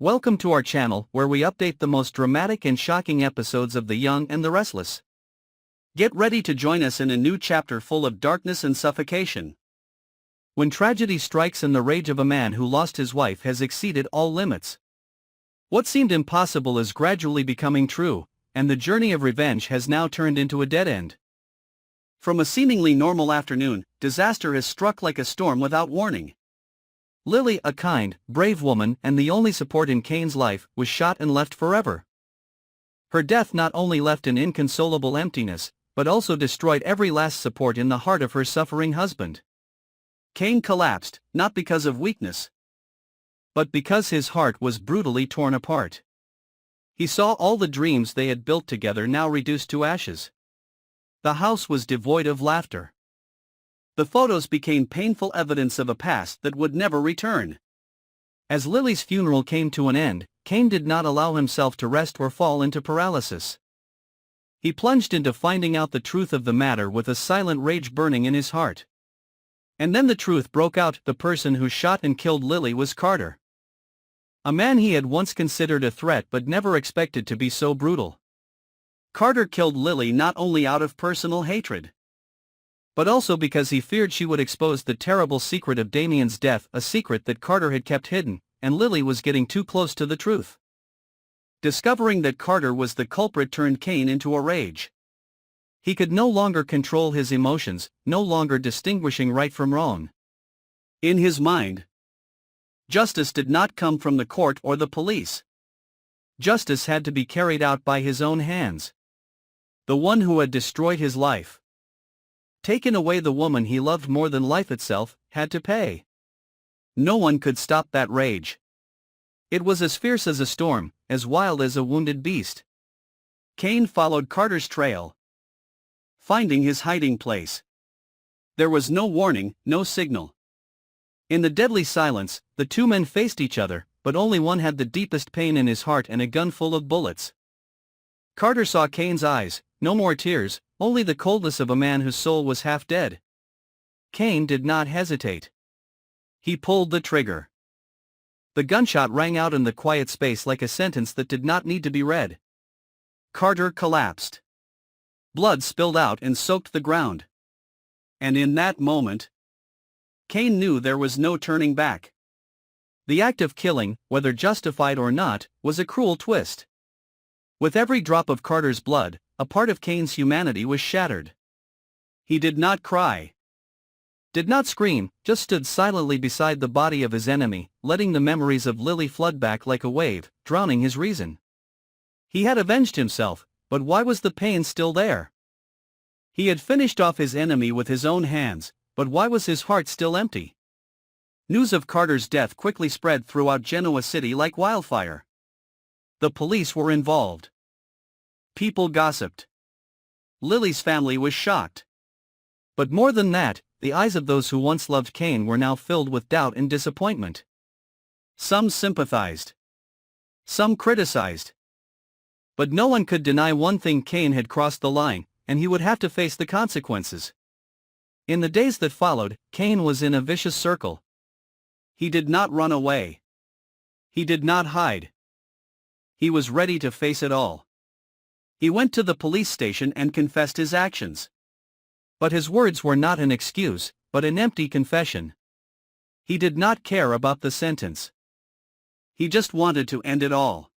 Welcome to our channel where we update the most dramatic and shocking episodes of The Young and the Restless. Get ready to join us in a new chapter full of darkness and suffocation. When tragedy strikes and the rage of a man who lost his wife has exceeded all limits. What seemed impossible is gradually becoming true, and the journey of revenge has now turned into a dead end. From a seemingly normal afternoon, disaster has struck like a storm without warning. Lily, a kind, brave woman and the only support in Kane's life, was shot and left forever. Her death not only left an inconsolable emptiness, but also destroyed every last support in the heart of her suffering husband. Kane collapsed, not because of weakness, but because his heart was brutally torn apart. He saw all the dreams they had built together now reduced to ashes. The house was devoid of laughter. The photos became painful evidence of a past that would never return. As Lily's funeral came to an end, Kane did not allow himself to rest or fall into paralysis. He plunged into finding out the truth of the matter with a silent rage burning in his heart. And then the truth broke out: the person who shot and killed Lily was Carter. A man he had once considered a threat but never expected to be so brutal. Carter killed Lily not only out of personal hatred, but also because he feared she would expose the terrible secret of Damien's death, a secret that Carter had kept hidden, and Lily was getting too close to the truth. Discovering that Carter was the culprit turned Kane into a rage. He could no longer control his emotions, no longer distinguishing right from wrong. In his mind, justice did not come from the court or the police. Justice had to be carried out by his own hands. The one who had destroyed his life, taken away the woman he loved more than life itself, had to pay. No one could stop that rage. It was as fierce as a storm, as wild as a wounded beast. Kane followed Carter's trail, finding his hiding place. There was no warning, no signal. In the deadly silence, the two men faced each other, but only one had the deepest pain in his heart and a gun full of bullets. Carter saw Kane's eyes, no more tears, only the coldness of a man whose soul was half dead. Kane did not hesitate. He pulled the trigger. The gunshot rang out in the quiet space like a sentence that did not need to be read. Carter collapsed. Blood spilled out and soaked the ground. And in that moment, Kane knew there was no turning back. The act of killing, whether justified or not, was a cruel twist. With every drop of Carter's blood, a part of Kane's humanity was shattered. He did not cry, did not scream, just stood silently beside the body of his enemy, letting the memories of Lily flood back like a wave, drowning his reason. He had avenged himself, but why was the pain still there? He had finished off his enemy with his own hands, but why was his heart still empty? News of Carter's death quickly spread throughout Genoa City like wildfire. The police were involved. People gossiped. Lily's family was shocked. But more than that, the eyes of those who once loved Kane were now filled with doubt and disappointment. Some sympathized. Some criticized. But no one could deny one thing: Kane had crossed the line, and he would have to face the consequences. In the days that followed, Kane was in a vicious circle. He did not run away. He did not hide. He was ready to face it all. He went to the police station and confessed his actions. But his words were not an excuse, but an empty confession. He did not care about the sentence. He just wanted to end it all.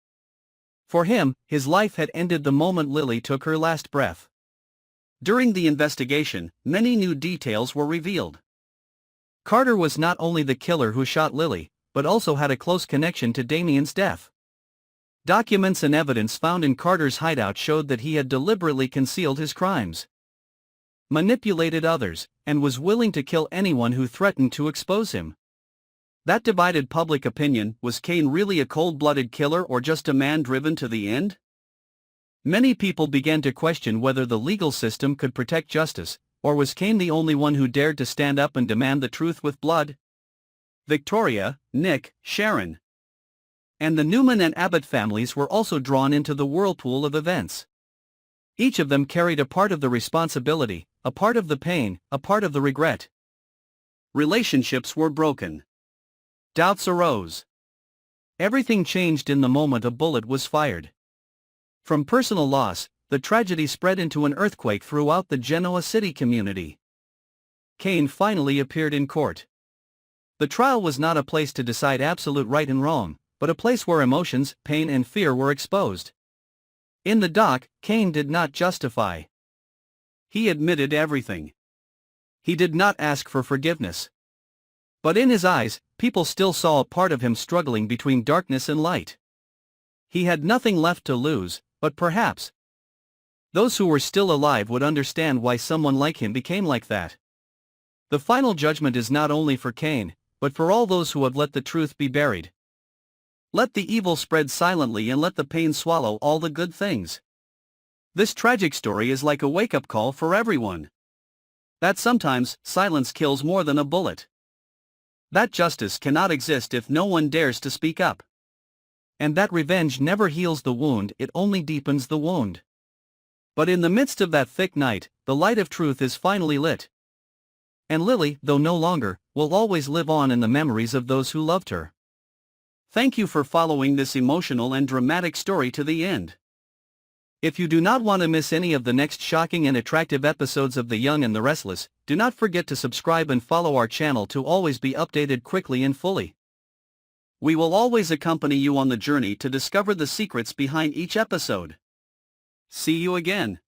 For him, his life had ended the moment Lily took her last breath. During the investigation, many new details were revealed. Carter was not only the killer who shot Lily, but also had a close connection to Damien's death. Documents and evidence found in Carter's hideout showed that he had deliberately concealed his crimes, manipulated others, and was willing to kill anyone who threatened to expose him. That divided public opinion. Was Kane really a cold-blooded killer or just a man driven to the end? Many people began to question whether the legal system could protect justice, or was Kane the only one who dared to stand up and demand the truth with blood? Victoria, Nick, Sharon, and the Newman and Abbott families were also drawn into the whirlpool of events. Each of them carried a part of the responsibility, a part of the pain, a part of the regret. Relationships were broken. Doubts arose. Everything changed in the moment a bullet was fired. From personal loss, the tragedy spread into an earthquake throughout the Genoa city community. Cain finally appeared in court. The trial was not a place to decide absolute right and wrong, but a place where emotions, pain and fear were exposed. In the dock, Cain did not justify. He admitted everything. He did not ask for forgiveness. But in his eyes, people still saw a part of him struggling between darkness and light. He had nothing left to lose, but perhaps those who were still alive would understand why someone like him became like that. The final judgment is not only for Cain, but for all those who have let the truth be buried. Let the evil spread silently and let the pain swallow all the good things. This tragic story is like a wake-up call for everyone. That sometimes, silence kills more than a bullet. That justice cannot exist if no one dares to speak up. And that revenge never heals the wound, it only deepens the wound. But in the midst of that thick night, the light of truth is finally lit. And Lily, though no longer, will always live on in the memories of those who loved her. Thank you for following this emotional and dramatic story to the end. If you do not want to miss any of the next shocking and attractive episodes of The Young and the Restless, do not forget to subscribe and follow our channel to always be updated quickly and fully. We will always accompany you on the journey to discover the secrets behind each episode. See you again.